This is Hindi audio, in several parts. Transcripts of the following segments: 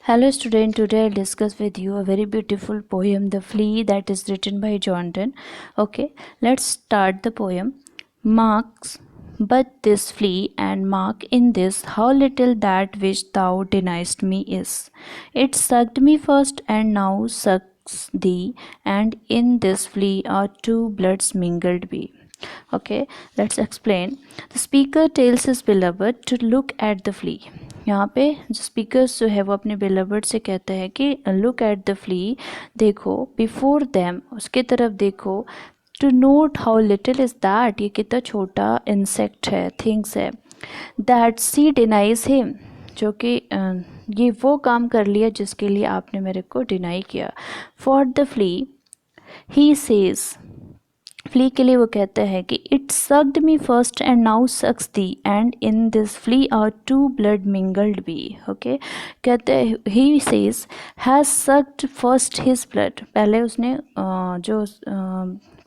Hello student, today I'll discuss with you a very beautiful poem, The Flea, that is written by John Donne. Okay, let's start the poem. Marks but this flea, and mark in this how little that which thou deniest me is. It sucked me first and now sucks thee, and in this flea are two bloods mingled be. Okay, let's explain. The speaker tells his beloved to look at the flea. यहाँ पे जो स्पीकर्स जो है वो अपने बेलवर्ड से कहते हैं कि लुक एट द फ्ली, देखो बिफोर देम, उसके तरफ देखो, to note how little is that, ये कितना छोटा इंसेक्ट है, थिंग्स है, दैट सी डिनाइज हिम, जो कि ये वो काम कर लिया जिसके लिए आपने मेरे को डिनाई किया. For the flea he says, flea के लिए वो कहते हैं कि it sucked me first and now sucks thee, and in this flea our two blood mingled be. Okay, कहते हैं he says has sucked first his blood, पहले उसने जो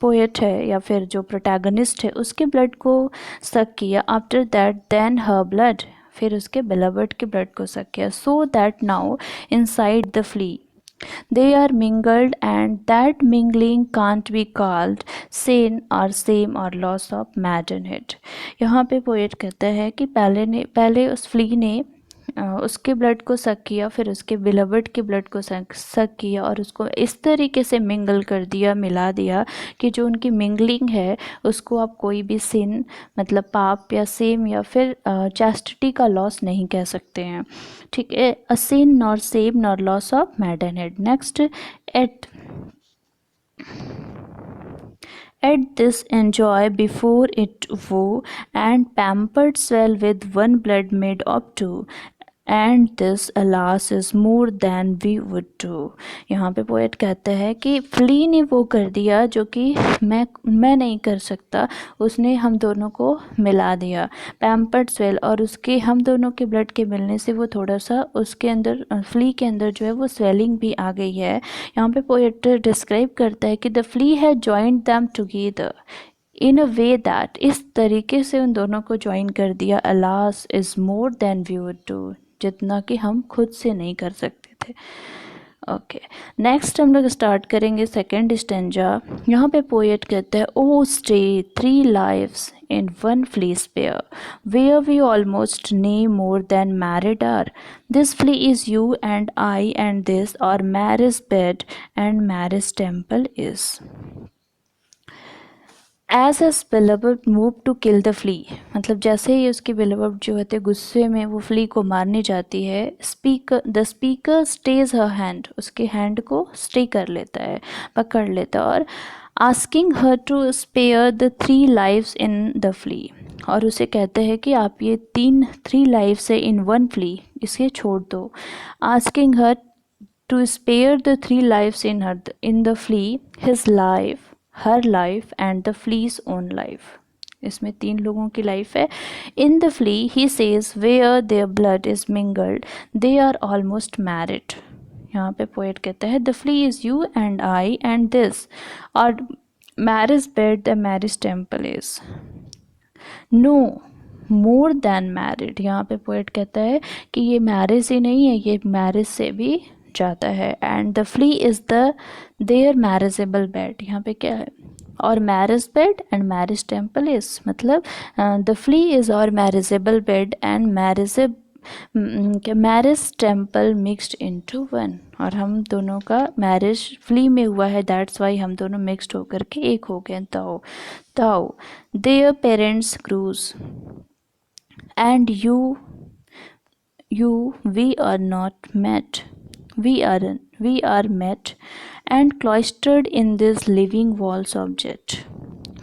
पोएट है या फिर जो प्रोटैगनिस्ट है उसके ब्लड को सक किया. After that then her blood, फिर उसके बिलवर्ड के ब्लड को सक किया. So that now inside the flea they are mingled, and that mingling can't be called sin or same or loss of maidenhood. यहाँ पे पोएट कहता है कि पहले उस फ्ली ने उसके ब्लड को सक किया, फिर उसके बिलवर्ड के ब्लड को सक किया और उसको इस तरीके से मिंगल कर दिया, मिला दिया कि जो उनकी मिंगलिंग है उसको आप कोई भी सिन मतलब पाप या सेम या फिर चैस्टिटी का लॉस नहीं कह सकते हैं. ठीक है, a sin nor shame nor loss of maidenhead. Next, at this enjoy before it woe, and pampered swell with one blood made of two, and this alas is more than we would do. यहाँ पे पोएट कहता है कि फ्ली ने वो कर दिया जो कि मैं नहीं कर सकता, उसने हम दोनों को मिला दिया. पैम्पर्ड स्वेल, और उसके हम दोनों के ब्लड के मिलने से वो थोड़ा सा उसके अंदर फ्ली के अंदर जो है वो स्वेलिंग भी आ गई है. यहाँ पे पोएट डिस्क्राइब करता है कि the flea has joined them together in a way that, इस तरीके से उन दोनों को ज्वाइन कर दिया. Alas is more than we would do, जितना कि हम खुद से नहीं कर सकते थे. ओके, नेक्स्ट हम लोग स्टार्ट करेंगे सेकेंड स्टेंजा. यहाँ पे पोएट कहते हैं, ओ stay 3 lives in one flea spear, where we almost nay more than married are. This flea is you and I, and this our marriage bed and marriage temple is. As his beloved move to kill the flea, मतलब जैसे ही उसकी बिलवर्ड जो होते गुस्से में वो फ्ली को मारने जाती है, the speaker stays her hand, उसके हैंड को स्टे कर लेता है, पकड़ लेता है, और asking her to spare the 3 lives in the flea, और उसे कहते हैं कि आप ये 3 lives है इन वन फ्ली, इसे छोड़ दो. Asking her to spare the 3 lives in the flea, his life, her life and the flea's own life. इसमें 3 लोगों की लाइफ है. In the flea he says where their blood is mingled they are almost married. यहाँ पे पोएट कहता है the flea is you and I, and this our marriage bed the marriage temple is no more than married. यहाँ पे पोएट कहता है कि ये मैरिज ही नहीं है, ये मैरिज से भी जाता है. And the flea is the their marriageable bed, यहाँ पे क्या है, और marriage bed and marriage temple is, मतलब the flea is our marriageable bed and marriage temple mixed into one, और हम दोनों का मैरिज फ्ली में हुआ है, दैट्स वाई हम दोनों मिक्सड होकर के एक हो गए. Though their parents grudge and you we are not met, we are met and cloistered in this living walls object.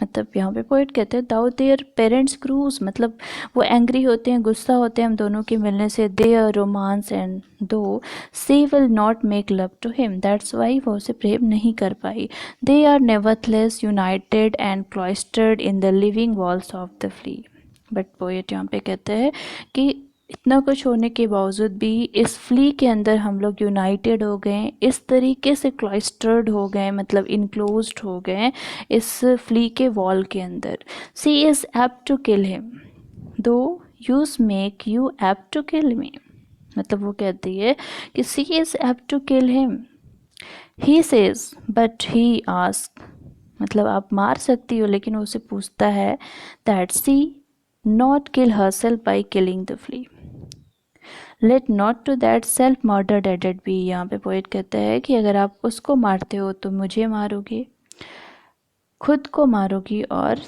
मतलब यहाँ पे पोइट कहते हैं दाउ देयर पेरेंट्स क्रूज, मतलब वो एंग्री होते हैं, गुस्सा होते हैं हम दोनों के मिलने से. There romance and though she will not make love to him, that's why वो उसे प्रेम नहीं कर पाई. They are nevertheless united and cloistered in the living walls of the flea. But poet यहाँ पे कहते हैं कि इतना कुछ होने के बावजूद भी इस फ्ली के अंदर हम लोग यूनाइटेड हो गए, इस तरीके से क्लॉइस्टर्ड हो गए, मतलब इनक्लोज्ड हो गए इस फ्ली के वॉल के अंदर. She is apt to kill him though use make you apt to kill me, मतलब वो कहती है कि she is apt to kill him. He says but he ask, मतलब आप मार सकती हो, लेकिन वो उसे पूछता है that she not kill herself by killing the flea. Let not to that self murder added be. यहाँ पे पोएट कहता है कि अगर आप उसको मारते हो तो मुझे मारोगे, खुद को मारोगी, और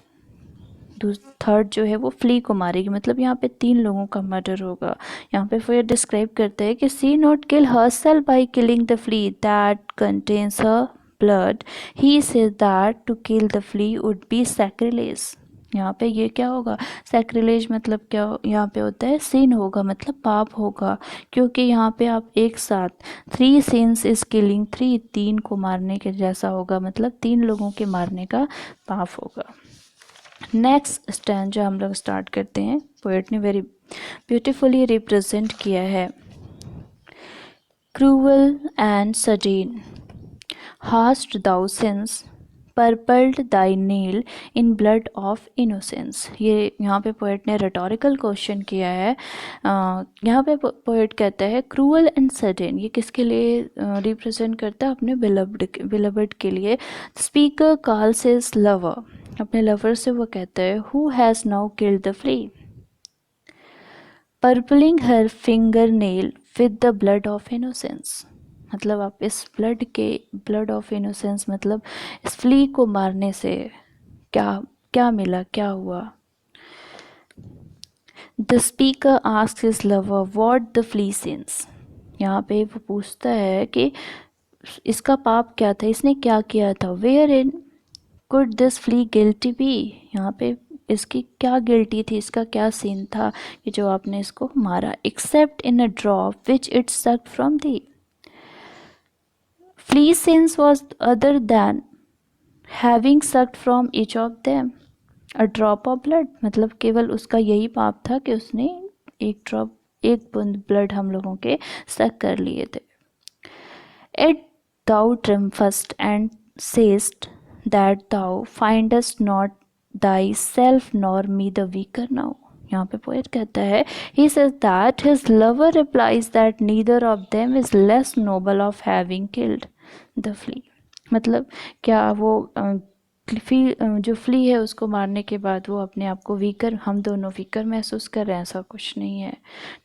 थर्ड जो है वो फ्ली को मारेगी। मतलब यहाँ पे 3 लोगों का मर्डर होगा। यहाँ पे फिर डिस्क्राइब करता है कि she not kill herself by killing the flea that contains her blood. He says that to kill the flea would be sacrilege. यहाँ पे ये क्या होगा, सैक्रिलेज मतलब क्या यहाँ पे होता है, सिन होगा, मतलब पाप होगा, क्योंकि यहाँ पे आप एक साथ 3 सिंस इज किलिंग 3, 3 को मारने के जैसा होगा, मतलब 3 लोगों के मारने का पाप होगा। नेक्स्ट स्टैंजा हम लोग स्टार्ट करते हैं। पोएट ने वेरी ब्यूटीफुली रिप्रेजेंट किया है। Cruel and sudden hast thou since purpled thy nail in blood of innocence। ये यहाँ पे पोएट ने रेटोरिकल क्वेश्चन किया है। यहाँ पे पोएट कहता है क्रूअल एंड सडन, ये किसके लिए रिप्रेजेंट करता है, अपने बिलवड के लिए। स्पीकर कॉल्स हिज लवर, अपने लवर से वो कहता है who has now killed the flea, purpling her finger nail with the blood of innocence. मतलब आप इस ब्लड ऑफ इनोसेंस, मतलब इस फ्ली को मारने से क्या क्या मिला, क्या हुआ। The speaker asks his lover what the flea since. यहाँ पे वो पूछता है कि इसका पाप क्या था, इसने क्या किया था। Wherein could this flea guilty be, यहाँ पे इसकी क्या गिल्टी थी, इसका क्या सीन था कि जो आपने इसको मारा। Except in a drop which it sucked from thee. Flea since was other than having sucked from each of them a drop of blood. मतलब केवल उसका यही पाप था कि उसने एक बूंद ब्लड हम लोगों के सक कर लिए थे। Yet thou triumphest and sayest that thou findest not thyself nor me the weaker now। यहाँ पे पोएट कहता है he says that his lover replies that neither of them is less noble of having killed the flea। मतलब क्या वो जो फ्ली है उसको मारने के बाद वो अपने आप को वीकर, हम दोनों वीकर महसूस कर रहे हैं, ऐसा कुछ नहीं है,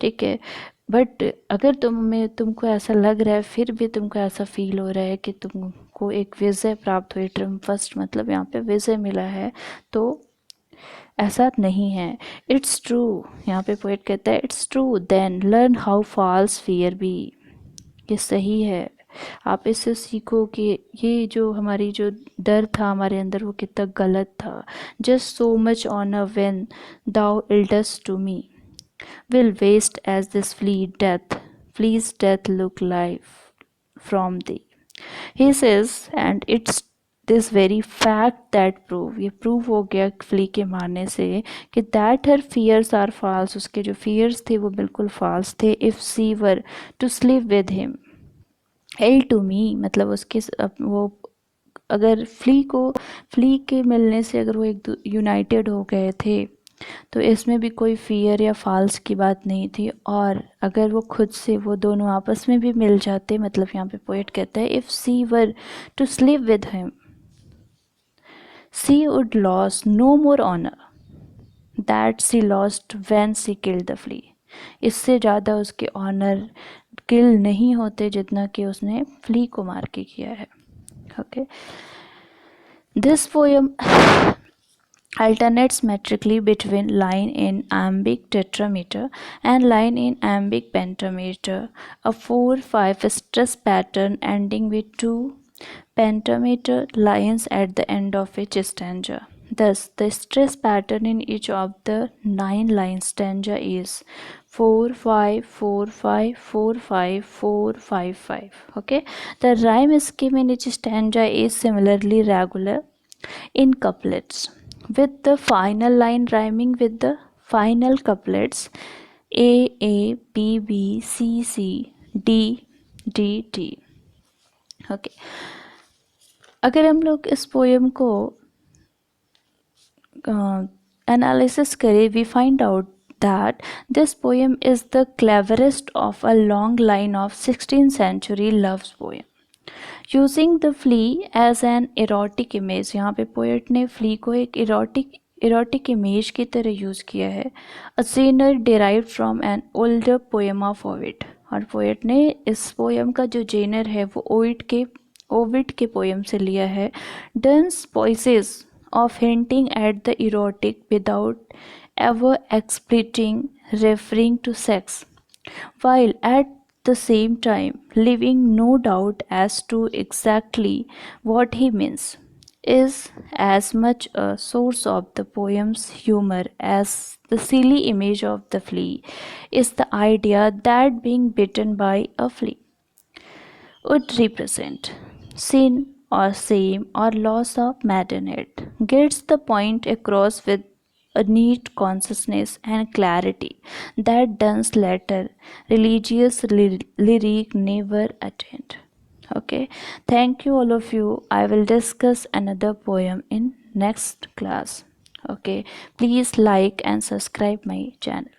ठीक है। बट अगर तुमको ऐसा लग रहा है, फिर भी तुमको ऐसा फील हो रहा है कि तुमको एक विजय प्राप्त हुई, ट्रिम्फस्ट मतलब यहाँ पे विजय मिला है, तो ऐसा नहीं है। इट्स ट्रू, यहाँ पे पोएट कहता है it's true then learn how false fear be. ये सही है, आप इससे सीखो कि ये जो हमारी जो डर था हमारे अंदर वो कितना गलत था। Just so much honour when thou yieldst to me will waste as this flea's death look life from thee। He says and it's this very fact that prove, ये prove हो गया फ्ली के मारने से कि that her fears are false, उसके जो fears थे वो बिल्कुल false थे। if she were to sleep with him ill to me, मतलब उसके वो अगर फ्ली के मिलने से अगर वो एक यूनाइटेड हो गए थे तो इसमें भी कोई फियर या फॉल्स की बात नहीं थी। और अगर वो खुद से वो दोनों आपस में भी मिल जाते, मतलब यहाँ पे पोएट कहता है if she were to sleep with him she would lose no more honour that she lost when she killed the flea. इससे ज़्यादा उसके ऑनर किल नहीं होते जितना कि उसने फ्ली को मार के किया है। Okay, this poem alternates metrically between line in iambic tetrameter and line in iambic pentameter, a 4/5 stress pattern ending with 2 pentameter lines at the end of each stanza। Thus, the stress pattern in each of the 9-line stanza is 4/5 4/5 4/5 4/5 5। Okay, the rhyme scheme in each stanza is similarly regular in couplets, with the final line rhyming with the final couplets A A B B C C D D D। Okay, अगर हम लोग इस पोएम को एनालिसिस करें, we find out that this poem is the cleverest of a long line of 16th century love poem. Using the flea as an erotic image, यहाँ पे पोएट ने फ्ली को एक इरोटिक इमेज की तरह यूज़ किया है. A genre derive from an older poem of Ovid, और पोएट ने इस पोएम का जो जेनर है वो ओविड के पोएम से लिया है. डन्स पॉइसेस of hinting at the erotic without ever explicitly referring to sex, while at the same time leaving no doubt as to exactly what he means, is as much a source of the poem's humor as the silly image of the flea is the idea that being bitten by a flea would represent sin or shame or loss of maidenhead, gets the point across with a neat consciousness and clarity that Donne's later religious lyric never attained. Okay, thank you all of you. I will discuss another poem in next class. Okay, please like and subscribe my channel.